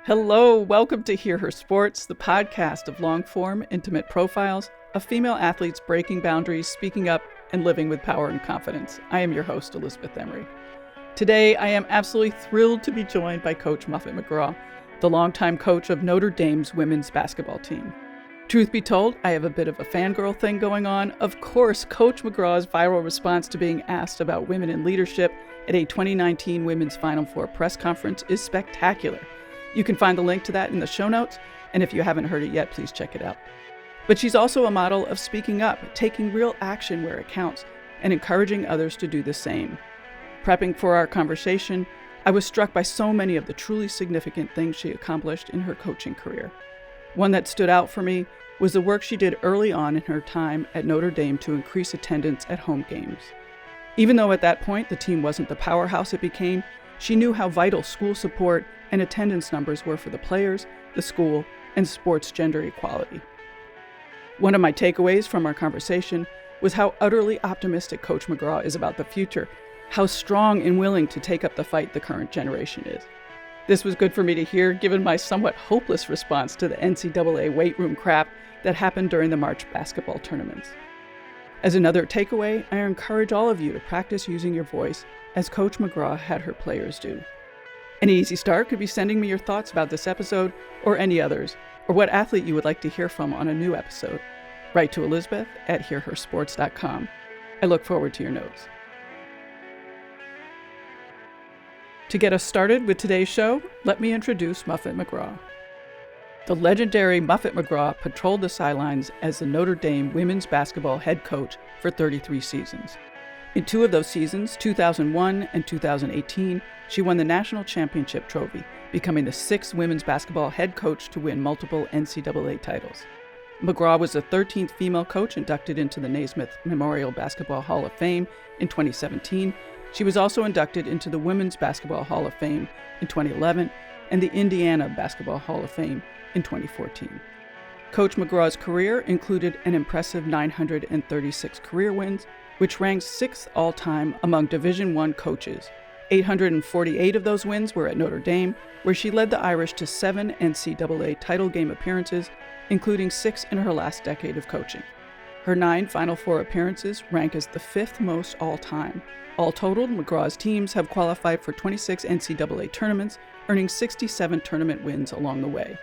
Hello, welcome to Hear Her Sports, the podcast of long-form, intimate profiles of female athletes breaking boundaries, speaking up, and living with power and confidence. I am your host, Elizabeth Emery. Today, I am absolutely thrilled to be joined by Coach Muffet McGraw, the longtime coach of Notre Dame's women's basketball team. Truth be told, I have a bit of a fangirl thing going on. Of course, Coach McGraw's viral response to being asked about women in leadership at a 2019 Women's Final Four press conference is spectacular. You can find the link to that in the show notes, and if you haven't heard it yet, please check it out. But she's also a model of speaking up, taking real action where it counts, and encouraging others to do the same. Prepping for our conversation, I was struck by so many of the truly significant things she accomplished in her coaching career. One that stood out for me was the work she did early on in her time at Notre Dame to increase attendance at home games. Even though at that point the team wasn't the powerhouse it became, she knew how vital school support and attendance numbers were for the players, the school, and sports gender equality. One of my takeaways from our conversation was how utterly optimistic Coach McGraw is about the future, how strong and willing to take up the fight the current generation is. This was good for me to hear, given my somewhat hopeless response to the NCAA weight room crap that happened during the March basketball tournaments. As another takeaway, I encourage all of you to practice using your voice as Coach McGraw had her players do. An easy start could be sending me your thoughts about this episode or any others, or what athlete you would like to hear from on a new episode. Write to Elizabeth at hearhersports.com. I look forward to your notes. To get us started with today's show, let me introduce Muffet McGraw. The legendary Muffet McGraw patrolled the sidelines as the Notre Dame women's basketball head coach for 33 seasons. In two of those seasons, 2001 and 2018, she won the national championship trophy, becoming the sixth women's basketball head coach to win multiple NCAA titles. McGraw was the 13th female coach inducted into the Naismith Memorial Basketball Hall of Fame in 2017. She was also inducted into the Women's Basketball Hall of Fame in 2011 and the Indiana Basketball Hall of Fame in 2014. Coach McGraw's career included an impressive 936 career wins, which ranks sixth all-time among Division I coaches. 848 of those wins were at Notre Dame, where she led the Irish to 7 NCAA title game appearances, including 6 in her last decade of coaching. Her 9 Final Four appearances rank as the 5th most all-time. All totaled, McGraw's teams have qualified for 26 NCAA tournaments, earning 67 tournament wins along the way.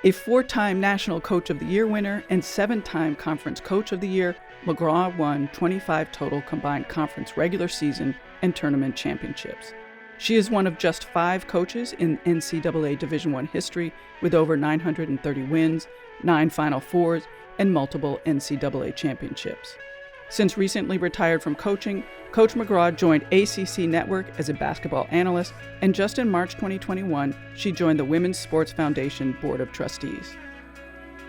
A 4-time National Coach of the Year winner and 7-time Conference Coach of the Year, McGraw won 25 total combined conference regular season and tournament championships. She is one of just 5 coaches in NCAA Division I history with over 930 wins, 9 Final Fours, and multiple NCAA championships. Since recently retired from coaching, Coach McGraw joined ACC Network as a basketball analyst, and just in March 2021, she joined the Women's Sports Foundation Board of Trustees.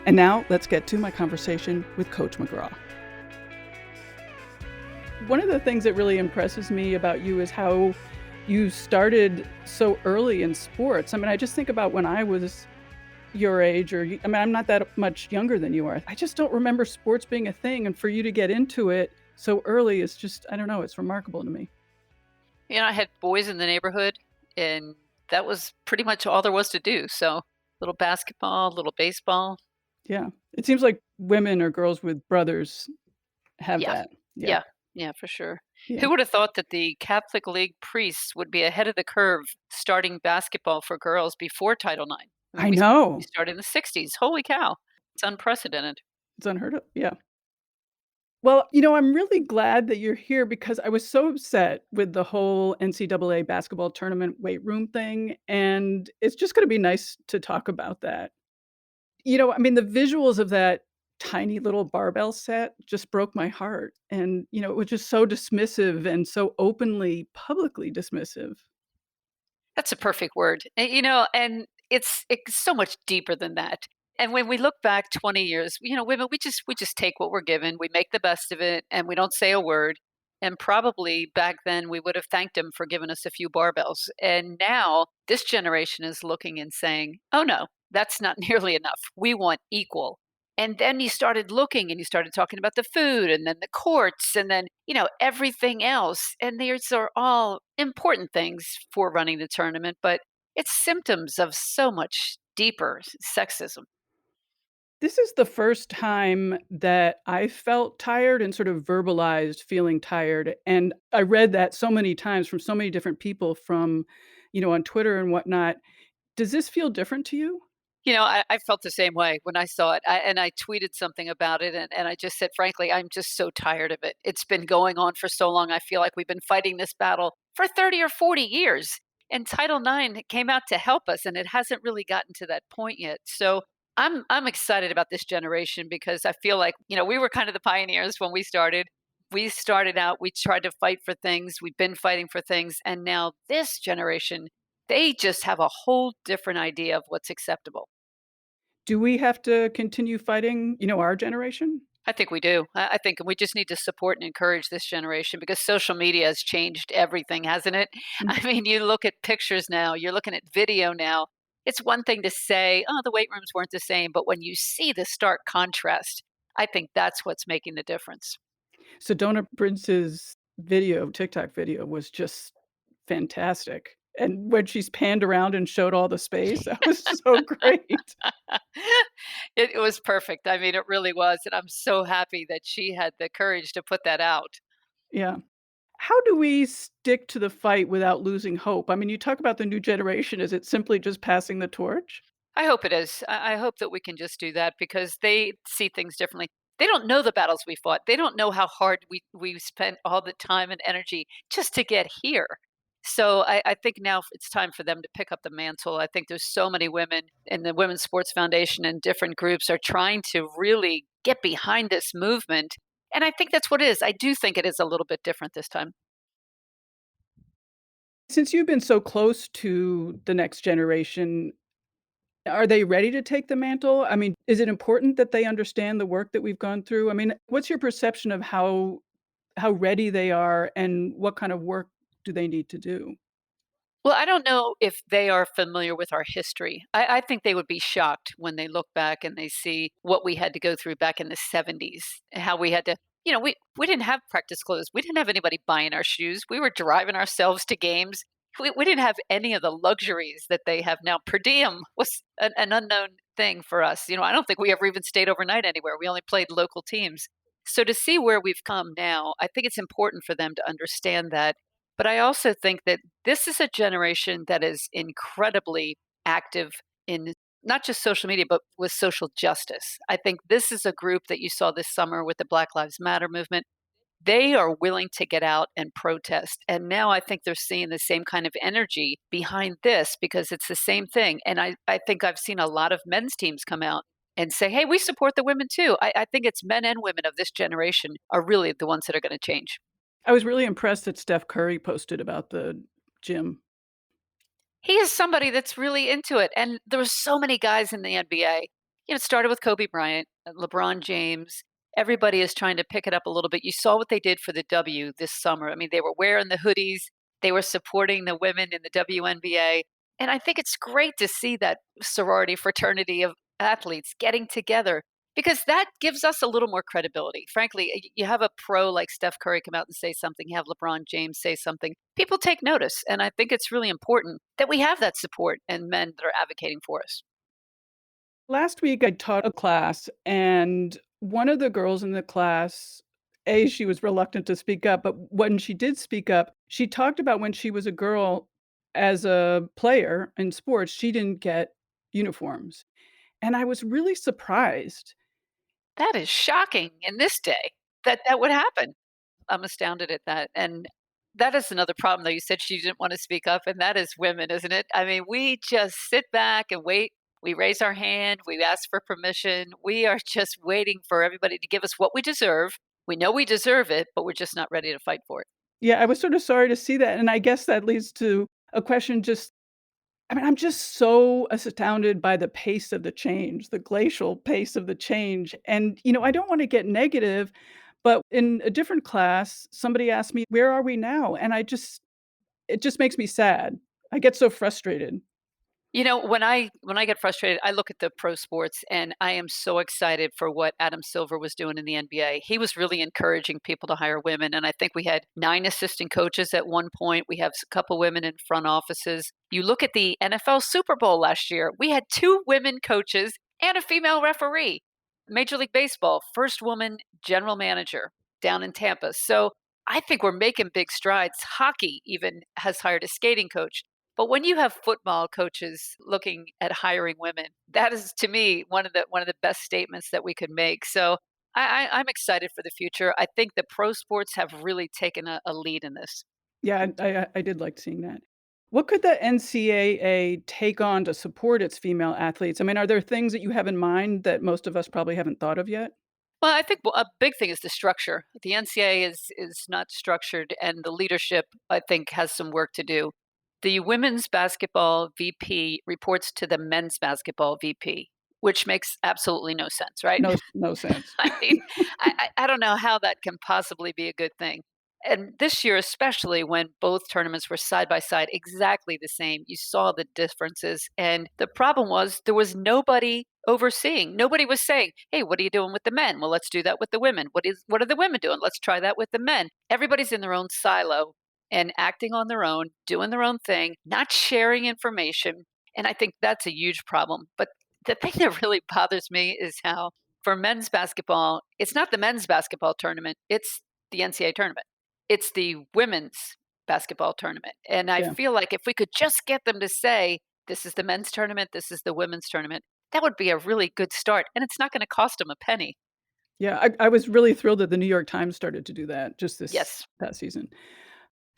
And now, let's get to my conversation with Coach McGraw. One of the things that really impresses me about you is how you started so early in sports. I mean, I just think about when I was your age, I'm not that much younger than you are. I just don't remember sports being a thing, and for you to get into it so early is just, I don't know, it's remarkable to me. I had boys in the neighborhood, and that was pretty much all there was to do. So little basketball, little baseball. Yeah. It seems like women or girls with brothers have that. Yeah, for sure. Yeah. Who would have thought that the Catholic League priests would be ahead of the curve starting basketball for girls before Title IX? I know. We started in the 60s. Holy cow. It's unprecedented. It's unheard of. Yeah. Well, I'm really glad that you're here because I was so upset with the whole NCAA basketball tournament weight room thing. And it's just going to be nice to talk about that. The visuals of that tiny little barbell set just broke my heart. And, it was just so dismissive and so openly, publicly dismissive. That's a perfect word. And it's so much deeper than that. And when we look back 20 years, women, we just take what we're given, we make the best of it, and we don't say a word. And probably back then we would have thanked them for giving us a few barbells. And now this generation is looking and saying, oh no, that's not nearly enough. We want equal. And then you started looking and you started talking about the food and then the courts and then, everything else. And these are all important things for running the tournament. But it's symptoms of so much deeper sexism. This is the first time that I felt tired and sort of verbalized feeling tired, and I read that so many times from so many different people from, on Twitter and whatnot. Does this feel different to you? I felt the same way when I saw it. And I tweeted something about it. And I just said, frankly, I'm just so tired of it. It's been going on for so long. I feel like we've been fighting this battle for 30 or 40 years. And Title IX came out to help us, and it hasn't really gotten to that point yet. So I'm excited about this generation because I feel like, we were kind of the pioneers when we started. We started out, we tried to fight for things, we've been fighting for things, and now this generation, they just have a whole different idea of what's acceptable. Do we have to continue fighting, our generation? I think we do. I think we just need to support and encourage this generation because social media has changed everything, hasn't it? Mm. I mean, you look at pictures now, you're looking at video now. It's one thing to say, oh, the weight rooms weren't the same. But when you see the stark contrast, I think that's what's making the difference. Sedona Prince's video, TikTok video was just fantastic, and when she's panned around and showed all the space, that was so great. It was perfect. I mean, it really was. And I'm so happy that she had the courage to put that out. Yeah. How do we stick to the fight without losing hope? I mean, you talk about the new generation, is it simply just passing the torch? I hope it is. I hope that we can just do that because they see things differently. They don't know the battles we fought. They don't know how hard we spent all the time and energy just to get here. So I think now it's time for them to pick up the mantle. I think there's so many women in the Women's Sports Foundation and different groups are trying to really get behind this movement. And I think that's what it is. I do think it is a little bit different this time. Since you've been so close to the next generation, are they ready to take the mantle? I mean, is it important that they understand the work that we've gone through? I mean, what's your perception of how ready they are and what kind of work do they need to do? Well, I don't know if they are familiar with our history. I think they would be shocked when they look back and they see what we had to go through back in the 70s, how we had to, we didn't have practice clothes. We didn't have anybody buying our shoes. We were driving ourselves to games. We didn't have any of the luxuries that they have now. Per diem was an unknown thing for us. I don't think we ever even stayed overnight anywhere. We only played local teams. So to see where we've come now, I think it's important for them to understand that, but I also think that this is a generation that is incredibly active in not just social media, but with social justice. I think this is a group that you saw this summer with the Black Lives Matter movement. They are willing to get out and protest. And now I think they're seeing the same kind of energy behind this because it's the same thing. And I think I've seen a lot of men's teams come out and say, hey, we support the women too. I think it's men and women of this generation are really the ones that are going to change. I was really impressed that Steph Curry posted about the gym. He is somebody that's really into it, and there were so many guys in the NBA. It started with Kobe Bryant, LeBron James. Everybody is trying to pick it up a little bit. You saw what they did for the W this summer. I mean, they were wearing the hoodies, they were supporting the women in the WNBA, and I think it's great to see that sorority fraternity of athletes getting together because that gives us a little more credibility. Frankly, you have a pro like Steph Curry come out and say something, you have LeBron James say something. People take notice. And I think it's really important that we have that support and men that are advocating for us. Last week, I taught a class, and one of the girls in the class, she was reluctant to speak up, but when she did speak up, she talked about when she was a girl as a player in sports, she didn't get uniforms. And I was really surprised. That is shocking in this day that that would happen. I'm astounded at that. And that is another problem, though. You said she didn't want to speak up, and that is women, isn't it? I mean, we just sit back and wait. We raise our hand. We ask for permission. We are just waiting for everybody to give us what we deserve. We know we deserve it, but we're just not ready to fight for it. Yeah, I was sort of sorry to see that, and I guess that leads to a question just I mean, I'm just so astounded by the pace of the change, the glacial pace of the change, and, I don't wanna get negative, but in a different class, somebody asked me, "Where are we now?" And it just makes me sad. I get so frustrated. When I get frustrated, I look at the pro sports and I am so excited for what Adam Silver was doing in the NBA. He was really encouraging people to hire women, and I think we had 9 assistant coaches at one point. We have a couple women in front offices. You look at the NFL Super Bowl last year, we had 2 women coaches and a female referee. Major League Baseball, first woman general manager down in Tampa. So, I think we're making big strides. Hockey even has hired a skating coach. But when you have football coaches looking at hiring women, that is to me one of the best statements that we could make. So I'm excited for the future. I think the pro sports have really taken a lead in this. Yeah, I did like seeing that. What could the NCAA take on to support its female athletes? I mean, are there things that you have in mind that most of us probably haven't thought of yet? Well, I think a big thing is the structure. The NCAA is not structured, and the leadership I think has some work to do. The women's basketball VP reports to the men's basketball VP, which makes absolutely no sense, right? No sense. I mean, I don't know how that can possibly be a good thing. And this year, especially when both tournaments were side by side, exactly the same, you saw the differences. And the problem was there was nobody overseeing. Nobody was saying, "Hey, what are you doing with the men? Well, let's do that with the women. What are the women doing? Let's try that with the men." Everybody's in their own silo and acting on their own, doing their own thing, not sharing information. And I think that's a huge problem. But the thing that really bothers me is how for men's basketball, it's not the men's basketball tournament, it's the NCAA tournament. It's the women's basketball tournament. And I Yeah. feel like if we could just get them to say, this is the men's tournament, this is the women's tournament, that would be a really good start. And it's not going to cost them a penny. Yeah, I was really thrilled that the New York Times started to do that just this Yes. past season.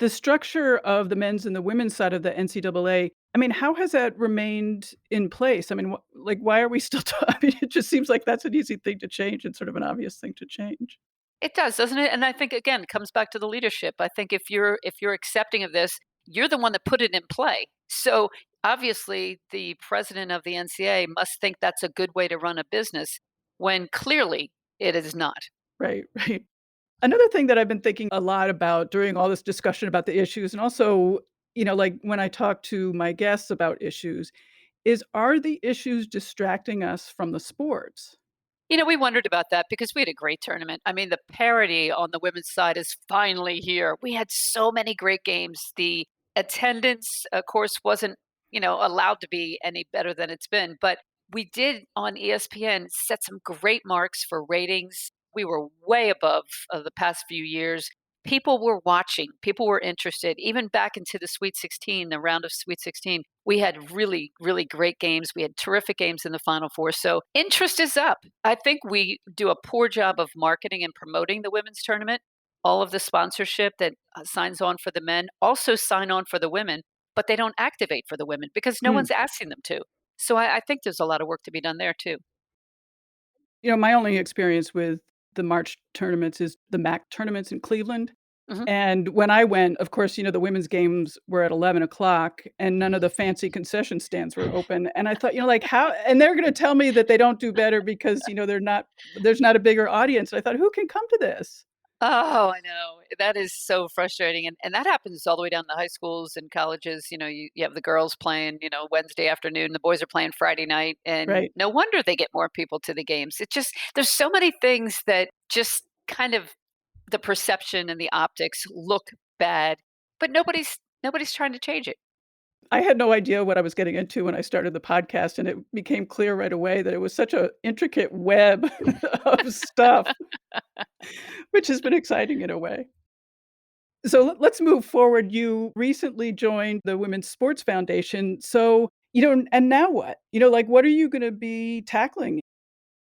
The structure of the men's and the women's side of the NCAA, I mean, how has that remained in place? I mean, why are we still I mean, it just seems like that's an easy thing to change and sort of an obvious thing to change. It does, doesn't it? And I think again, it comes back to the leadership. I think if you're accepting of this, you're the one that put it in play. So obviously the president of the NCAA must think that's a good way to run a business when clearly it is not. Right, right. Another thing that I've been thinking a lot about during all this discussion about the issues and also, like when I talk to my guests about issues, is are the issues distracting us from the sports? We wondered about that because we had a great tournament. I mean, the parity on the women's side is finally here. We had so many great games. The attendance, of course, wasn't, allowed to be any better than it's been, but we did on ESPN set some great marks for ratings. We were way above the past few years. People were watching, people were interested. Even back into the Sweet 16, the round of Sweet 16, we had really, really great games. We had terrific games in the Final Four. So interest is up. I think we do a poor job of marketing and promoting the women's tournament. All of the sponsorship that signs on for the men also sign on for the women, but they don't activate for the women because no Mm. one's asking them to. So I think there's a lot of work to be done there too. My only experience with the March tournaments is the MAC tournaments in Cleveland. Mhm. And when I went, of course, the women's games were at 11 o'clock, and none of the fancy concession stands were open, and I thought, how and they're gonna tell me that they don't do better because, there's not a bigger audience, and I thought, "Who can come to this?" Oh, I know. That is so frustrating. And that happens all the way down to high schools and colleges. You have the girls playing, Wednesday afternoon, the boys are playing Friday night. And Right. no wonder they get more people to the games. It just, there's so many things that just kind of the perception and the optics look bad, but nobody's trying to change it. I had no idea what I was getting into when I started the podcast, and it became clear right away that it was such a intricate web of stuff, which has been exciting in a way. So let's move forward. You recently joined the Women's Sports Foundation. So, and now what? What are you going to be tackling?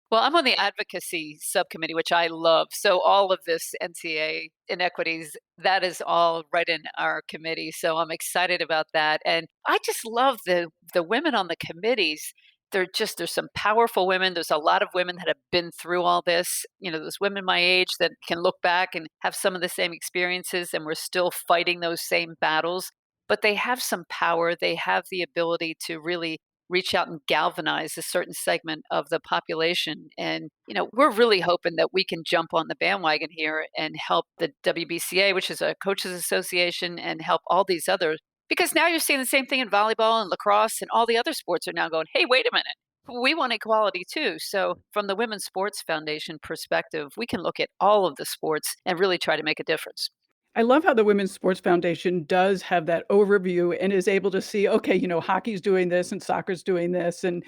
Well, I'm on the advocacy subcommittee, which I love. So all of this NCA inequities, that is all right in our committee. So I'm excited about that. And I just love the women on the committees. There's some powerful women. There's a lot of women that have been through all this. There's women my age that can look back and have some of the same experiences, and we're still fighting those same battles. But they have some power. They have the ability to really reach out and galvanize a certain segment of the population. And, we're really hoping that we can jump on the bandwagon here and help the WBCA, which is a coaches association, and help all these other Because now you're seeing the same thing in volleyball and lacrosse and all the other sports are now going, hey, wait a minute. We want equality too. So, from the Women's Sports Foundation perspective, we can look at all of the sports and really try to make a difference. I love how the Women's Sports Foundation does have that overview and is able to see, okay, hockey's doing this and soccer's doing this. And,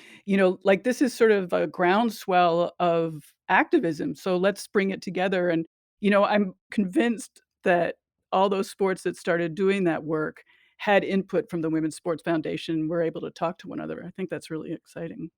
like this is sort of a groundswell of activism. So let's bring it together. And, I'm convinced that all those sports that started doing that work had input from the Women's Sports Foundation and were able to talk to one another. I think that's really exciting.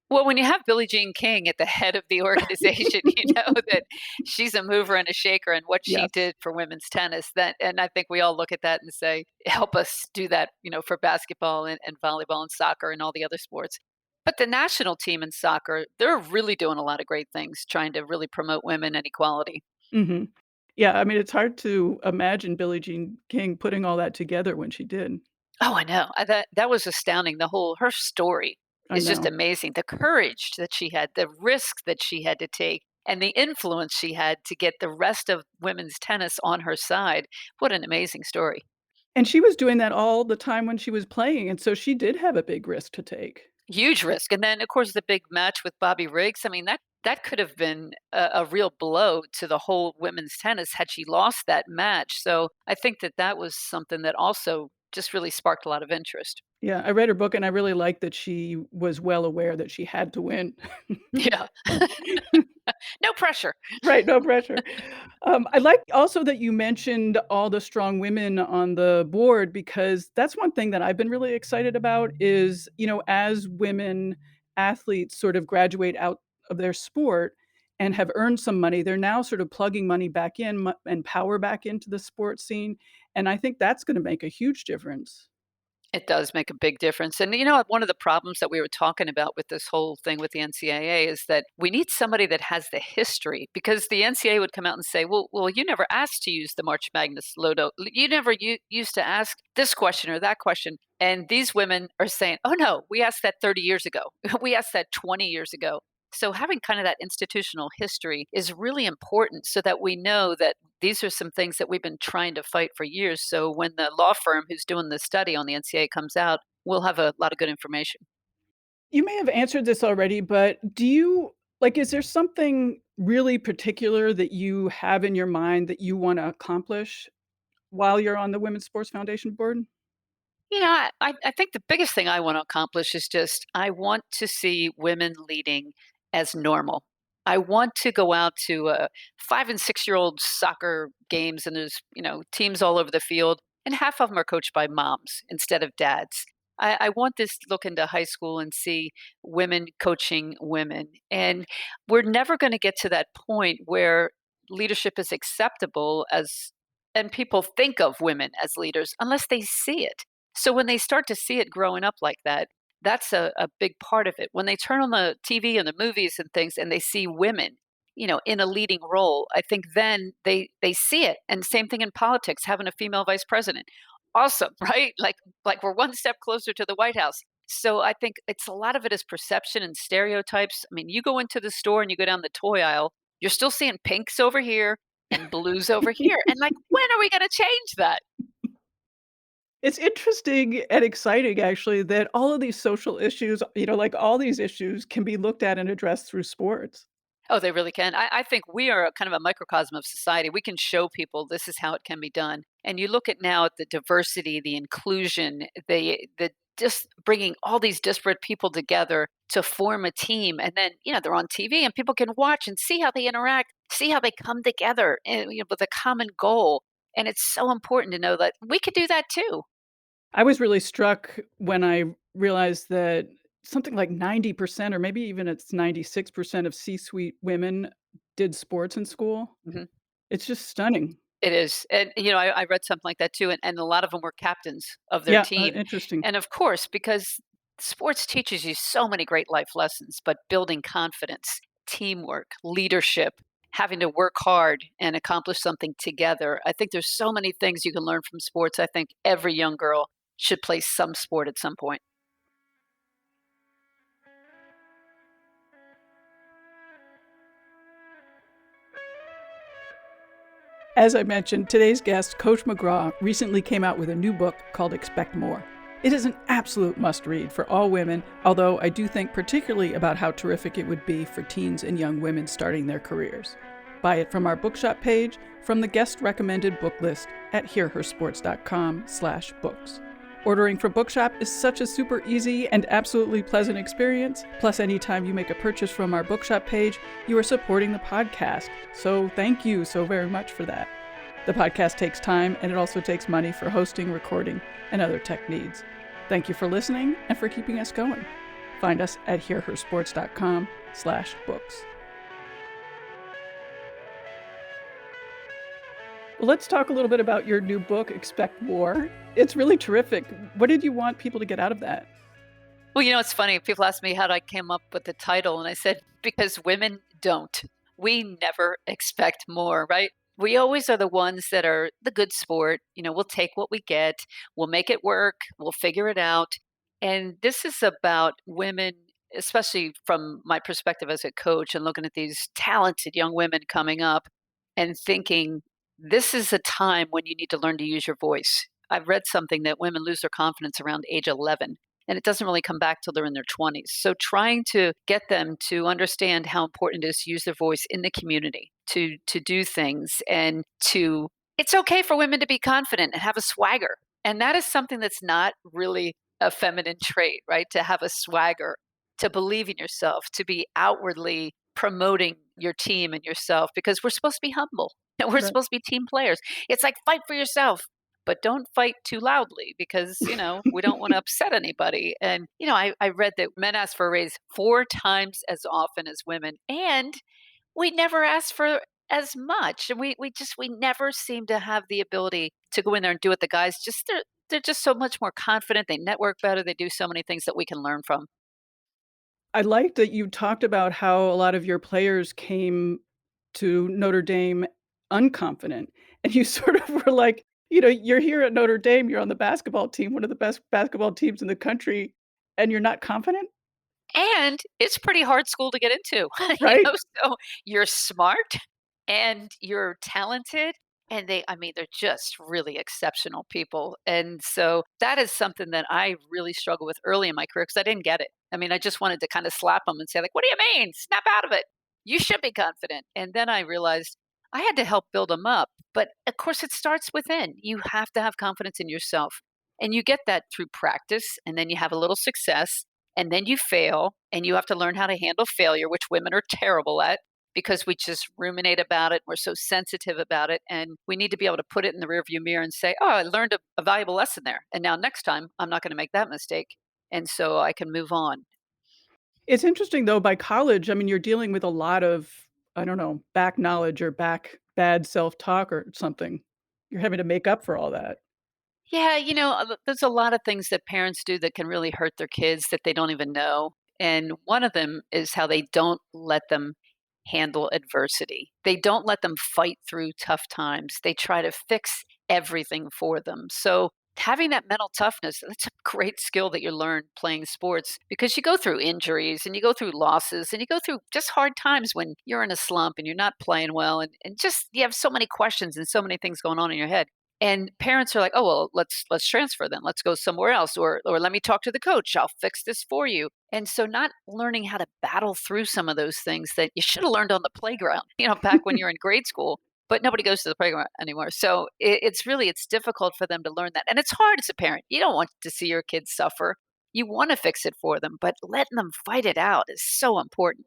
Well, when you have Billie Jean King at the head of the organization, you know that she's a mover and a shaker and what she Yes. did for women's tennis. That and I think we all look at that and say, help us do that, for basketball and volleyball and soccer and all the other sports. But the national team in soccer, they're really doing a lot of great things trying to really promote women and equality. Mhm. Yeah, I mean, it's hard to imagine Billie Jean King putting all that together when she did. Oh, I know. That was astounding. The whole her story I is just know. amazing. The courage that she had, the risk that she had to take, and the influence she had to get the rest of women's tennis on her side. What an amazing story. And she was doing that all the time when she was playing, and so she did have a big risk to take. Huge risk. And then of course the big match with Bobby Riggs. I mean, that could have been a real blow to the whole women's tennis had she lost that match. So I think that was something that also just really sparked a lot of interest. Yeah, I read her book, and I really liked that she was well aware that she had to win. Yeah. No pressure. Right, no pressure. I like also that you mentioned all the strong women on the board because that's one thing that I've been really excited about is, as women athletes sort of graduate out of their sport and have earned some money, they're now sort of plugging money back in and power back into the sports scene, and I think that's gonna make a huge difference. It does make a big difference. And one of the problems that we were talking about with this whole thing with the NCAA is that we need somebody that has the history because the NCAA would come out and say, well, you never asked to use the March Magnus Lodo. You never used to ask this question or that question. And these women are saying, oh, no, we asked that 30 years ago. We asked that 20 years ago. So having kind of that institutional history is really important so that we know that these are some things that we've been trying to fight for years. So when the law firm who's doing the study on the NCAA comes out, we'll have a lot of good information. You may have answered this already, but do you like, is there something really particular that you have in your mind that you wanna accomplish while you're on the Women's Sports Foundation board? I think the biggest thing I want to accomplish is just I want to see women leading as normal. I want to go out to 5 and 6 year old soccer games, and there's teams all over the field, and half of them are coached by moms instead of dads. I want this to look into high school and see women coaching women, and we're never going to get to that point where leadership is acceptable as and people think of women as leaders unless they see it. So when they start to see it growing up like that, that's a big part of it. When they turn on the TV and the movies and things and they see women, in a leading role, I think then they see it. And same thing in politics, having a female vice president. Awesome, right? Like we're one step closer to the White House. So I think it's a lot of it is perception and stereotypes. I mean, you go into the store and you go down the toy aisle, you're still seeing pinks over here and blues over here. And like, when are we going to change that? It's interesting and exciting actually that all of these social issues, like all these issues can be looked at and addressed through sports. Oh, they really can. I think we are a kind of a microcosm of society. We can show people this is how it can be done. And you look at now at the diversity, the inclusion, the just bringing all these disparate people together to form a team, and then they're on TV and people can watch and see how they interact, see how they come together, and, with a common goal. And it's so important to know that we could do that too. I was really struck when I realized that something like 90% or maybe even it's 96% of C-suite women did sports in school. Mhm. It's just stunning. It is, and, I read something like that too, and a lot of them were captains of their Yeah, team, interesting. and of course, because sports teaches you so many great life lessons, but building confidence, teamwork, leadership, having to work hard and accomplish something together. I think there's so many things you can learn from sports. I think every young girl should play some sport at some point. As I mentioned, today's guest, Coach McGraw, recently came out with a new book called Expect More. It is an absolute must-read for all women, although I do think particularly about how terrific it would be for teens and young women starting their careers. Buy it from our bookshop page, from the guest-recommended book list at hearhersports.com/books. Ordering from Bookshop is such a super easy and absolutely pleasant experience. Plus, anytime you make a purchase from our Bookshop page, you are supporting the podcast. So thank you so very much for that. The podcast takes time, and it also takes money for hosting, recording, and other tech needs. Thank you for listening and for keeping us going. Find us at hearhersports.com/books. Well, let's talk a little bit about your new book, Expect More. It's really terrific. What did you want people to get out of that? Well, it's funny. People ask me how I came up with the title, and I said, because women don't. We never expect more, right? We always are the ones that are the good sport. We'll take what we get, we'll make it work, we'll figure it out. And this is about women, especially from my perspective as a coach and looking at these talented young women coming up and thinking, this is a time when you need to learn to use your voice. I've read something that women lose their confidence around age 11, and it doesn't really come back till they're in their 20s. So trying to get them to understand how important it is to use their voice in the community, to do things, and it's okay for women to be confident and have a swagger. And that is something that's not really a feminine trait, right? To have a swagger, to believe in yourself, to be outwardly promoting your team and yourself, because we're supposed to be humble. We're supposed to be team players. It's like, fight for yourself, but don't fight too loudly because, we don't want to upset anybody. And, I read that men ask for a raise 4 times as often as women, and we never ask for as much. And we never seem to have the ability to go in there and do what the guys they're just so much more confident. They network better. They do so many things that we can learn from. I like that you talked about how a lot of your players came to Notre Dame unconfident. And you sort of were like, you're here at Notre Dame, you're on the basketball team, one of the best basketball teams in the country, and you're not confident, And it's pretty hard school to get into, right? so you're smart and you're talented, and they're just really exceptional people. And so that is something that I really struggled with early in my career because I didn't get it. I just wanted to kind of slap them and say, like, what do you mean? Snap out of it. You should be confident. And then I realized I had to help build them up. But of course, it starts within. You have to have confidence in yourself. And you get that through practice, and then you have a little success, and then you fail, and you have to learn how to handle failure, which women are terrible at because we just ruminate about it. We're so sensitive about it. And we need to be able to put it in the rearview mirror and say, oh, I learned a valuable lesson there. And now next time, I'm not going to make that mistake. And so I can move on. It's interesting, though, by college, you're dealing with a lot of, I don't know, back knowledge or back bad self-talk or something. You're having to make up for all that. Yeah, there's a lot of things that parents do that can really hurt their kids that they don't even know. And one of them is how they don't let them handle adversity. They don't let them fight through tough times. They try to fix everything for them. So having that mental toughness, that's a great skill that you learn playing sports because you go through injuries and you go through losses and you go through just hard times when you're in a slump and you're not playing well and just you have so many questions and so many things going on in your head. And parents are like, "Oh, well, let's transfer then. Let's go somewhere else or let me talk to the coach. I'll fix this for you." And so not learning how to battle through some of those things that you should have learned on the playground, back when you're in grade school, but nobody goes to the playground anymore. So it's difficult for them to learn that. And it's hard as a parent. You don't want to see your kids suffer. You want to fix it for them, but letting them fight it out is so important.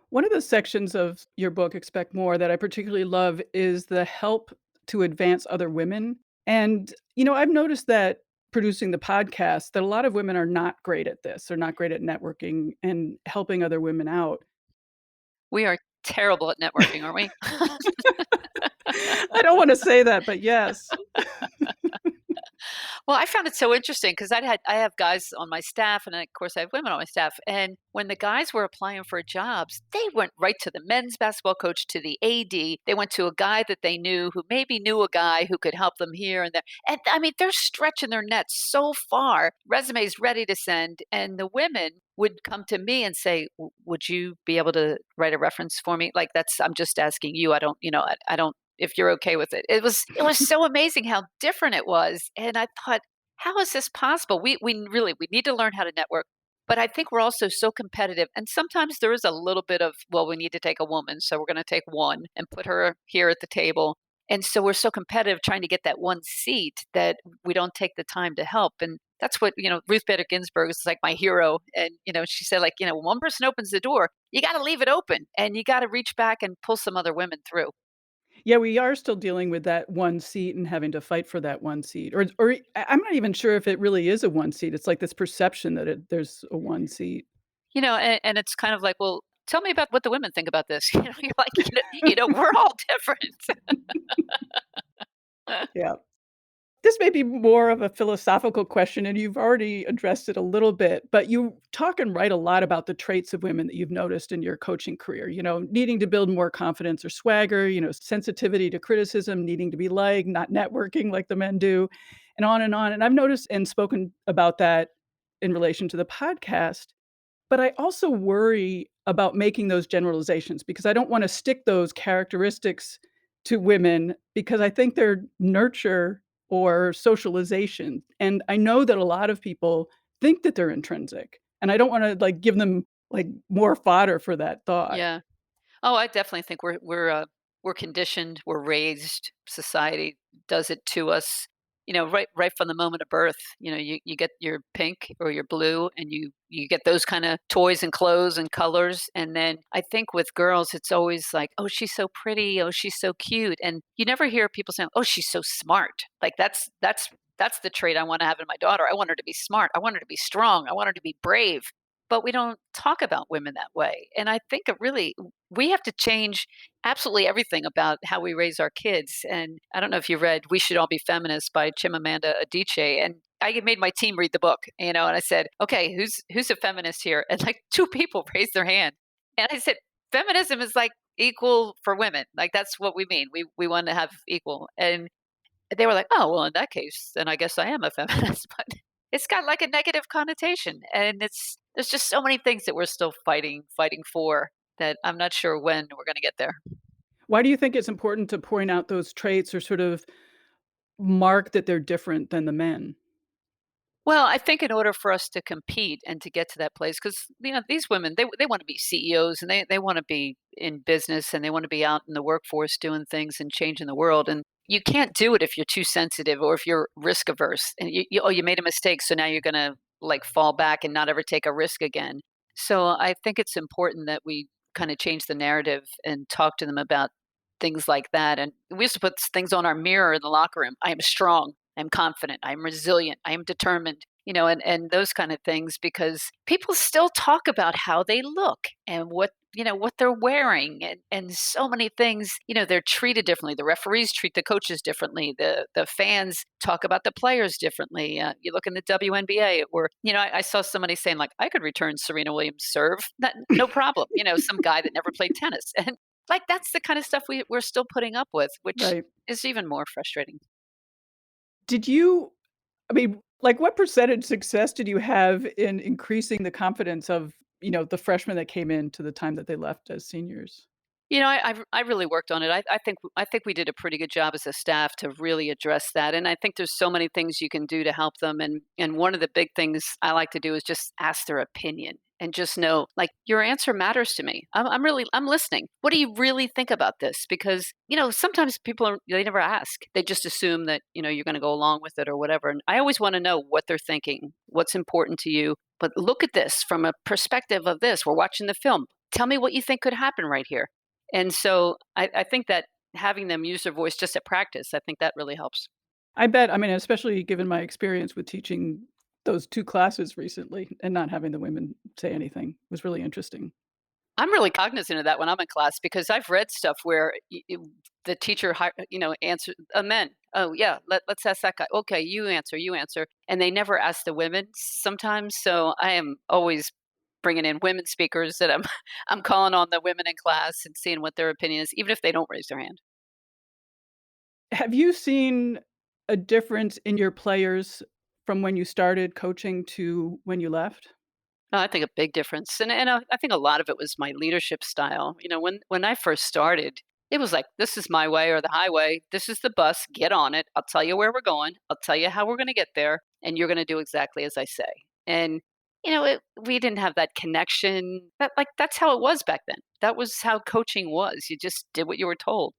One of the sections of your book, Expect More, that I particularly love is the help to advance other women. And, I've noticed that producing the podcast, that a lot of women are not great at this. They're not great at networking and helping other women out. We are terrible at networking, aren't we? I don't want to say that, but yes. Well, I found it so interesting because I have guys on my staff, and of course I have women on my staff. And when the guys were applying for jobs, they went right to the men's basketball coach, to the AD. They went to a guy that they knew who maybe knew a guy who could help them here and there. And they're stretching their nets so far, resumes ready to send. And the women would come to me and say, Would you be able to write a reference for me? Like I'm just asking you. I don't if you're okay with it. It was so amazing how different it was, and I thought, how is this possible? We need to learn how to network, but I think we're also so competitive, and sometimes there is a little bit of, well, we need to take a woman, so we're going to take one and put her here at the table. And so we're so competitive trying to get that one seat that we don't take the time to help. And that's what, Ruth Bader Ginsburg is like my hero. And, she said, like, when one person opens the door, you got to leave it open and you got to reach back and pull some other women through. Yeah, we are still dealing with that one seat and having to fight for that one seat, or I'm not even sure if it really is a one seat. It's like this perception that there's a one seat. And it's kind of like, well, tell me about what the women think about this. You're like, we're all different. Yeah. This may be more of a philosophical question, and you've already addressed it a little bit, but you talk and write a lot about the traits of women that you've noticed in your coaching career, needing to build more confidence or swagger, sensitivity to criticism, needing to be liked, not networking like the men do, and on and on. And I've noticed and spoken about that in relation to the podcast. But I also worry about making those generalizations because I don't wanna stick those characteristics to women because I think they're nurture or socialization, and I know that a lot of people think that they're intrinsic, and I don't wanna, like, give them, like, more fodder for that thought. Yeah. Oh, I definitely think we're conditioned, we're raised, society does it to us, right from the moment of birth. You get your pink or your blue, and you get those kind of toys and clothes and colors. And then I think with girls, it's always like, oh, she's so pretty, oh, she's so cute, and you never hear people saying, oh, she's so smart. Like that's the trait I want to have in my daughter. I want her to be smart. I want her to be strong. I want her to be brave. But we don't talk about women that way. And I think it really we have to change absolutely everything about how we raise our kids. And I don't know if you read We Should All Be Feminists by Chimamanda Adichie. And I had made my team read the book, and I said, okay, who's a feminist here? And like two people raised their hand. And I said, feminism is like equal for women. Like that's what we mean. We want to have equal. And they were like, "Oh, well, in that case, then I guess I am a feminist." But it's got like a negative connotation, and there's just so many things that we're still fighting for that I'm not sure when we're gonna get there. Why do you think it's important to point out those traits or sort of mark that they're different than the men? Well, I think in order for us to compete and to get to that place, because these women, they want to be CEOs and they want to be in business and they want to be out in the workforce doing things and changing the world. And you can't do it if you're too sensitive or if you're risk averse. And you made a mistake, so now you're gonna like fall back and not ever take a risk again. So I think it's important that we kind of change the narrative and talk to them about things like that. And we used to put things on our mirror in the locker room. I am strong. I'm confident, I'm resilient, I am determined, and those kind of things because people still talk about how they look and what they're wearing and so many things, they're treated differently. The referees treat the coaches differently. The fans talk about the players differently. You look in the WNBA or, I saw somebody saying like, I could return Serena Williams serve. No problem. Some guy that never played tennis. And like, that's the kind of stuff we're still putting up with, which Right. is even more frustrating. Did you I mean, like, what percentage success did you have in increasing the confidence of, the freshmen that came in to the time that they left as seniors? I really worked on it. I think we did a pretty good job as a staff to really address that, and I think there's so many things you can do to help them. And one of the big things I like to do is just ask their opinion and just know, like, your answer matters to me. I'm listening. What do you really think about this? Because sometimes they never ask. They just assume that you're going to go along with it or whatever. And I always want to know what they're thinking, what's important to you. But look at this from a perspective of this. We're watching the film. Tell me what you think could happen right here. And so I think that having them use their voice just at practice, I think that really helps. I bet, I mean, especially given my experience with teaching those 2 classes recently and not having the women say anything was really interesting. I'm really cognizant of that when I'm in class because I've read stuff where the teacher, answer a men. Oh yeah, let's ask that guy. Okay, you answer, and they never ask the women sometimes. So I am always bringing in women speakers that I'm I'm calling on the women in class and seeing what their opinion is, even if they don't raise their hand. Have you seen a difference in your players from when you started coaching to when you left? No, I think a big difference, and I think a lot of it was my leadership style. When I first started, It was like, "This is my way or the highway. This is the bus. Get on it. I'll tell you where we're going. I'll tell you how we're gonna get there, and you're gonna do exactly as I say." And, we didn't have that connection. That's how it was back then. That was how coaching was. You just did what you were told.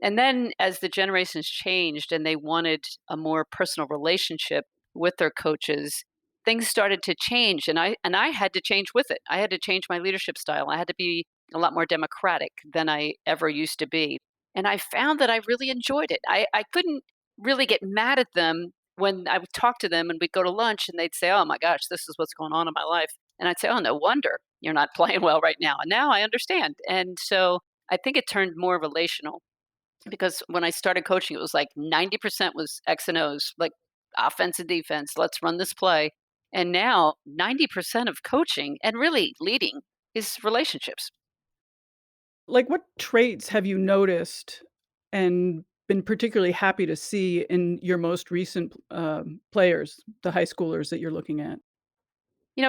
And then as the generations changed and they wanted a more personal relationship with their coaches, things started to change and I had to change with it. I had to change my leadership style. I had to be a lot more democratic than I ever used to be. And I found that I really enjoyed it. I couldn't really get mad at them when I would talk to them and we'd go to lunch and they'd say, "Oh my gosh, this is what's going on in my life." And I'd say, "Oh, no wonder you're not playing well right now." And now I understand. And so I think it turned more relational because when I started coaching, it was like 90% was X and O's, like offense and defense. Let's run this play. And now 90% of coaching and really leading is relationships. Like, what traits have you noticed and been particularly happy to see in your most recent, players, the high schoolers that you're looking at?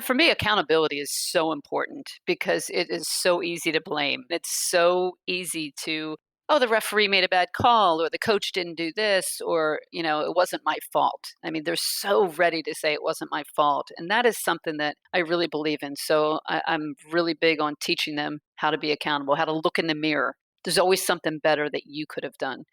For me, accountability is so important because it is so easy to blame. It's so easy to, oh, the referee made a bad call or the coach didn't do this or, it wasn't my fault. I mean, they're so ready to say it wasn't my fault. And that is something that I really believe in. So I'm really big on teaching them how to be accountable, how to look in the mirror. There's always something better that you could have done.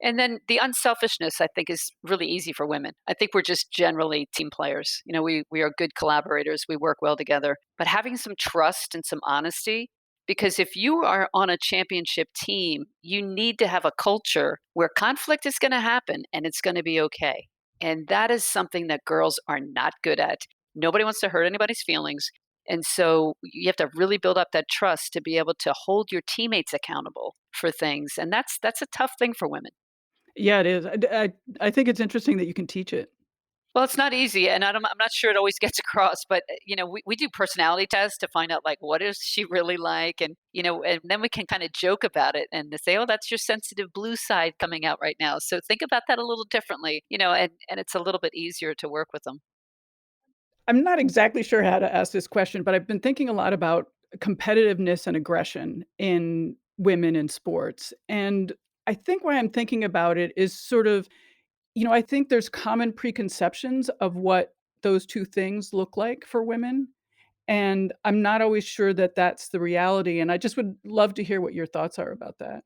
And then the unselfishness, I think, is really easy for women. I think we're just generally team players. We are good collaborators. We work well together. But having some trust and some honesty, because if you are on a championship team, you need to have a culture where conflict is going to happen and it's going to be okay. And that is something that girls are not good at. Nobody wants to hurt anybody's feelings. And so you have to really build up that trust to be able to hold your teammates accountable for things. And that's a tough thing for women. Yeah, it is. I think it's interesting that you can teach it. Well, it's not easy, and I'm not sure it always gets across, but, we do personality tests to find out, like, what is she really like, and then we can kinda joke about it and to say, "Oh, that's your sensitive blue side coming out right now, so think about that a little differently," and it's a little bit easier to work with them. I'm not exactly sure how to ask this question, but I've been thinking a lot about competitiveness and aggression in women in sports, and I think why I'm thinking about it is sort of I think there's common preconceptions of what those 2 things look like for women, and I'm not always sure that that's the reality, and I just would love to hear what your thoughts are about that.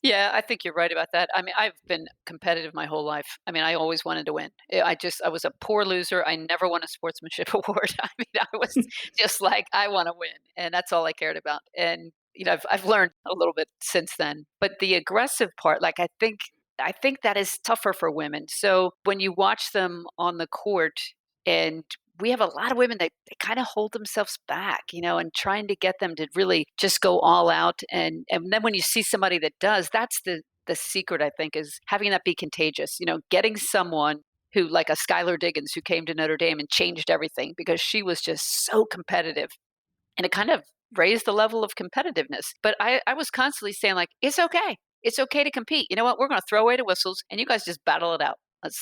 Yeah, I think you're right about that. I mean, I've been competitive my whole life. I mean, I always wanted to win. I was a poor loser. I never won a sportsmanship award. I mean, I was just like, I want to win, and that's all I cared about. And I've learned a little bit since then. But the aggressive part, like I think that is tougher for women. So when you watch them on the court, and we have a lot of women that they kind of hold themselves back, and trying to get them to really just go all out. And then when you see somebody that does, that's the secret, I think, is having that be contagious. Getting someone who, like a Skylar Diggins, who came to Notre Dame and changed everything because she was just so competitive, and it kind of raised the level of competitiveness. But I was constantly saying, like, it's okay. It's okay to compete. You know what? We're going to throw away the whistles and you guys just battle it out.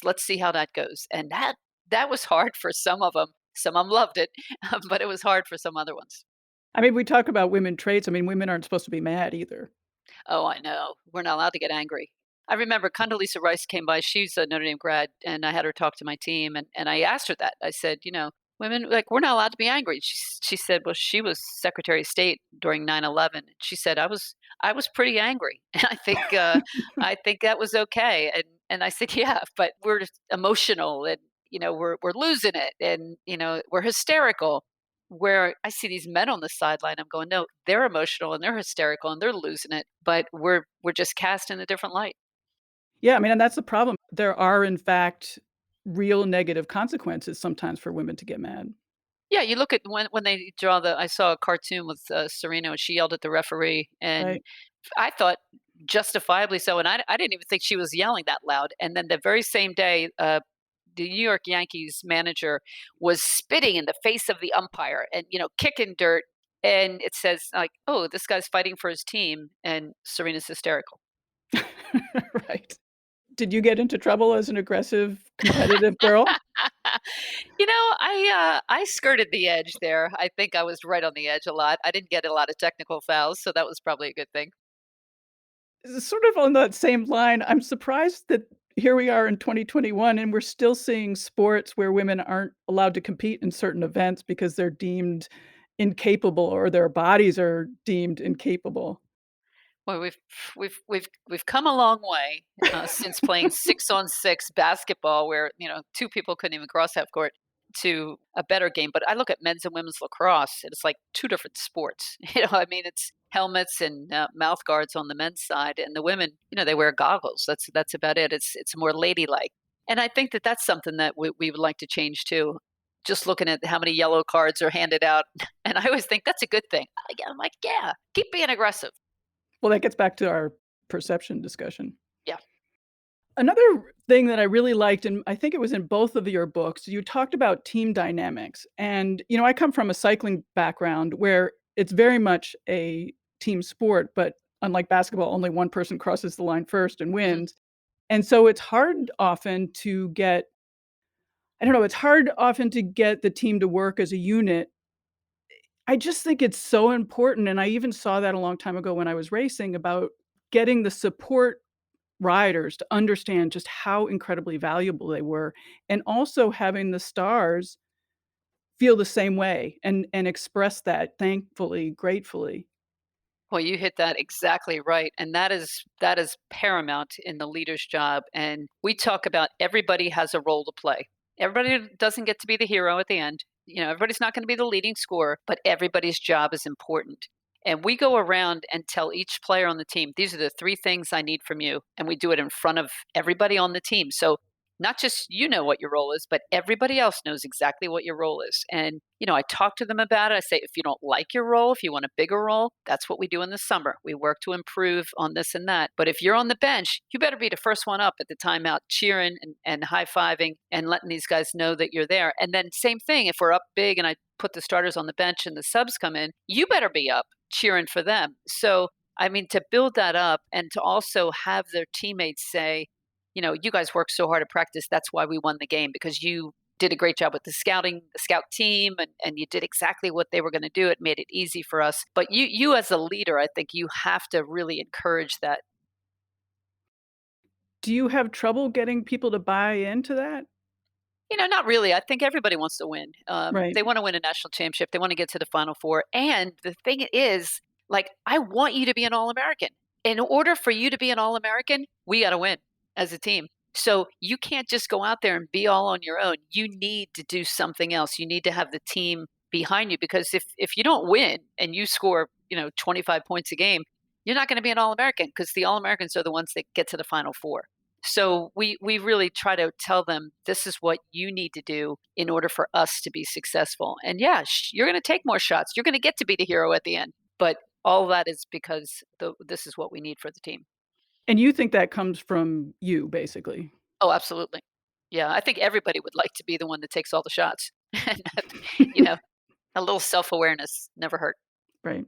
Let's see how that goes. And that was hard for some of them. Some of them loved it, but it was hard for some other ones. I mean, we talk about women traits, I mean, women aren't supposed to be mad either. Oh, I know. We're not allowed to get angry. I remember Condoleezza Rice came by. She's a Notre Dame grad, and I had her talk to my team, and I asked her that. I said, women, like, we're not allowed to be angry. She said, well, she was Secretary of State during 9/11. She said, I was pretty angry, and I think that was okay. And I said, yeah, but we're just emotional, and we're losing it, and we're hysterical. Where I see these men on the sideline, I'm going, "No, they're emotional and they're hysterical and they're losing it, but we're just cast in a different light." Yeah, I mean, and that's the problem. There are, in fact, real negative consequences sometimes for women to get mad, Yeah, you look at when they draw I saw a cartoon with, Serena, and she yelled at the referee, and right? I thought justifiably so, and I didn't even think she was yelling that loud, and then the very same day, the New York Yankees manager was spitting in the face of the umpire and, kicking dirt, and it says, like, "Oh, this guy's fighting for his team," and Serena's hysterical. Right. Did you get into trouble as an aggressive, competitive girl? I skirted the edge there. I think I was right on the edge a lot. I didn't get a lot of technical fouls, so that was probably a good thing. Sort of on that same line, I'm surprised that here we are in 2021 and we're still seeing sports where women aren't allowed to compete in certain events because they're deemed incapable or their bodies are deemed incapable. Well, we've come a long way since playing 6-on-6 basketball, where two people couldn't even cross half court, to a better game. But I look at men's and women's lacrosse, and it's like two different sports. I mean, it's helmets and mouth guards on the men's side, and the women, they wear goggles. That's about it. It's more ladylike, and I think that that's something that we would like to change too. Just looking at how many yellow cards are handed out, and I always think that's a good thing. I'm like, yeah, keep being aggressive. Well, that gets back to our perception discussion. Yeah. Another thing that I really liked, and I think it was in both of your books, you talked about team dynamics. And, I come from a cycling background where it's very much a team sport, but unlike basketball, only one person crosses the line first and Mhm. wins. And so it's hard often to get, I don't know, it's hard often to get the team to work as a unit. I just think it's so important. And I even saw that a long time ago when I was racing about getting the support riders to understand just how incredibly valuable they were, and also having the stars feel the same way and express that thankfully, gratefully. Well, you hit that exactly right, and that is paramount in the leader's job. And we talk about everybody has a role to play. Everybody doesn't get to be the hero at the end. Everybody's not going to be the leading scorer, but everybody's job is important. And we go around and tell each player on the team, these are the three things I need from you. And we do it in front of everybody on the team. So not just what your role is, but everybody else knows exactly what your role is. And, I talk to them about it. I say, if you don't like your role, if you want a bigger role, that's what we do in the summer. We work to improve on this and that. But if you're on the bench, you better be the first one up at the timeout, cheering and high fiving and letting these guys know that you're there. And then, same thing, if we're up big and I put the starters on the bench and the subs come in, you better be up cheering for them. So, I mean, to build that up and to also have their teammates say, you guys worked so hard at practice. That's why we won the game, because you did a great job with the scouting, the scout team, and you did exactly what they were going to do. It made it easy for us. But you as a leader, I think you have to really encourage that. Do you have trouble getting people to buy into that? Not really. I think everybody wants to win. Right. They want to win a national championship. They want to get to the Final Four. And the thing is, like, I want you to be an All American. In order for you to be an All American, we got to win as a team. So you can't just go out there and be all on your own. You need to do something else. You need to have the team behind you, because if you don't win and you score, 25 points a game, you're not going to be an All American, because the All Americans are the ones that get to the Final Four. So we really try to tell them, this is what you need to do in order for us to be successful. And yeah, you're going to take more shots. You're going to get to be the hero at the end. But all that is because this is what we need for the team. And you think that comes from you, basically. Oh, absolutely. Yeah, I think everybody would like to be the one that takes all the shots. And you know, a little self-awareness never hurt. Right.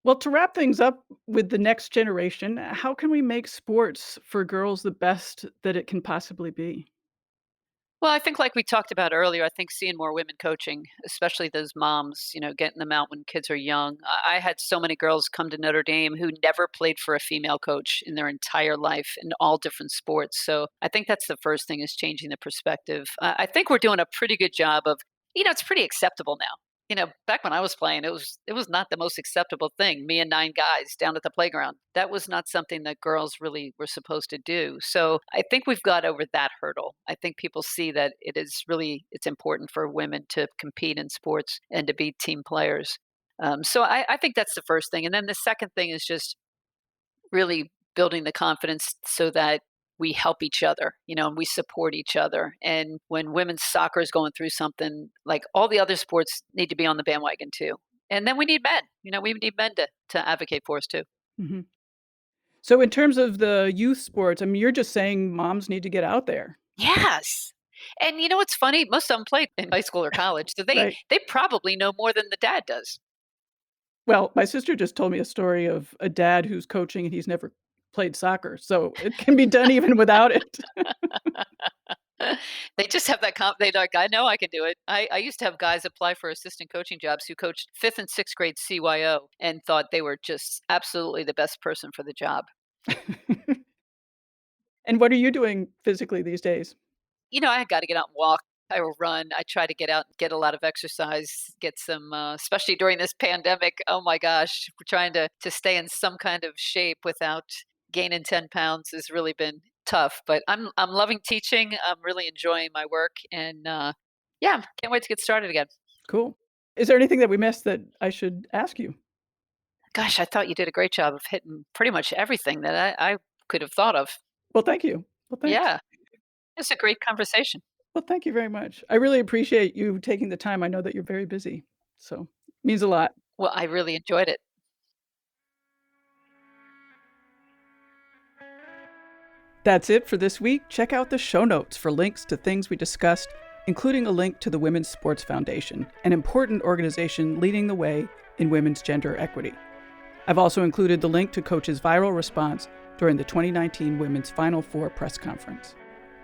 Well, to wrap things up with the next generation, how can we make sports for girls the best that it can possibly be? Well, I think like we talked about earlier, I think seeing more women coaching, especially those moms, getting them out when kids are young. I had so many girls come to Notre Dame who never played for a female coach in their entire life in all different sports. So I think that's the first thing, is changing the perspective. I think we're doing a pretty good job of, it's pretty acceptable now. Back when I was playing, it was not the most acceptable thing. Me and 9 guys down at the playground. That was not something that girls really were supposed to do. So I think we've got over that hurdle. I think people see that it's important for women to compete in sports and to be team players. So I think that's the first thing. And then the second thing is just really building the confidence so that we help each other, and we support each other. And when women's soccer is going through something, like, all the other sports need to be on the bandwagon too. And then we need men. We need men to advocate for us too. Mhm. So in terms of the youth sports, I mean, you're just saying moms need to get out there, Yes. And you know what's funny? Most of them played in high school or college, so they right? they probably know more than the dad does. Well, my sister just told me a story of a dad who's coaching and he's never played soccer, so it can be done even without it. They just have that they like, I know I can do it. I used to have guys apply for assistant coaching jobs who coached 5th and 6th grade CYO and thought they were just absolutely the best person for the job. And what are you doing physically these days? I got to get out and walk. I will run. I try to get out and get a lot of exercise, get some, especially during this pandemic. Oh my gosh, we're trying to stay in some kind of shape without gaining 10 pounds has really been tough. But I'm loving teaching. I'm really enjoying my work, and yeah, can't wait to get started again. Cool. Is there anything that we missed that I should ask you? Gosh, I thought you did a great job of hitting pretty much everything that I could have thought of. Well, thank you. Well, thanks. Yeah, it's a great conversation. Well, thank you very much. I really appreciate you taking the time. I know that you're very busy, so means a lot. Well, I really enjoyed it. That's it for this week. Check out the show notes for links to things we discussed, including a link to the Women's Sports Foundation, an important organization leading the way in women's gender equity. I've also included the link to Coach's viral response during the 2019 Women's Final Four press conference.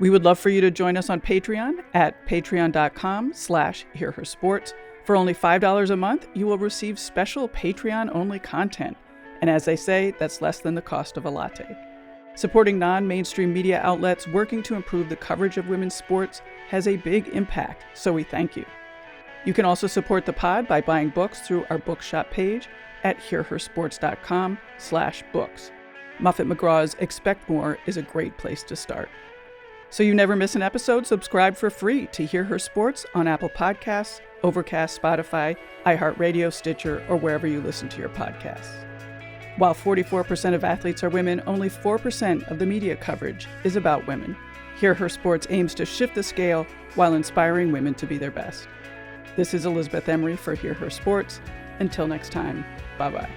We would love for you to join us on Patreon at patreon.com/hearhersports. For only $5 a month, you will receive special Patreon-only content. And as they say, that's less than the cost of a latte. Supporting non-mainstream media outlets working to improve the coverage of women's sports has a big impact, so we thank you. You can also support the pod by buying books through our bookshop page at hearhersports.com/books. Muffet McGraw's Expect More is a great place to start. So you never miss an episode, subscribe for free to Hear Her Sports on Apple Podcasts, Overcast, Spotify, iHeartRadio, Stitcher, or wherever you listen to your podcasts. While 44% of athletes are women, only 4% of the media coverage is about women. Hear Her Sports aims to shift the scale while inspiring women to be their best. This is Elizabeth Emery for Hear Her Sports. Until next time, bye-bye.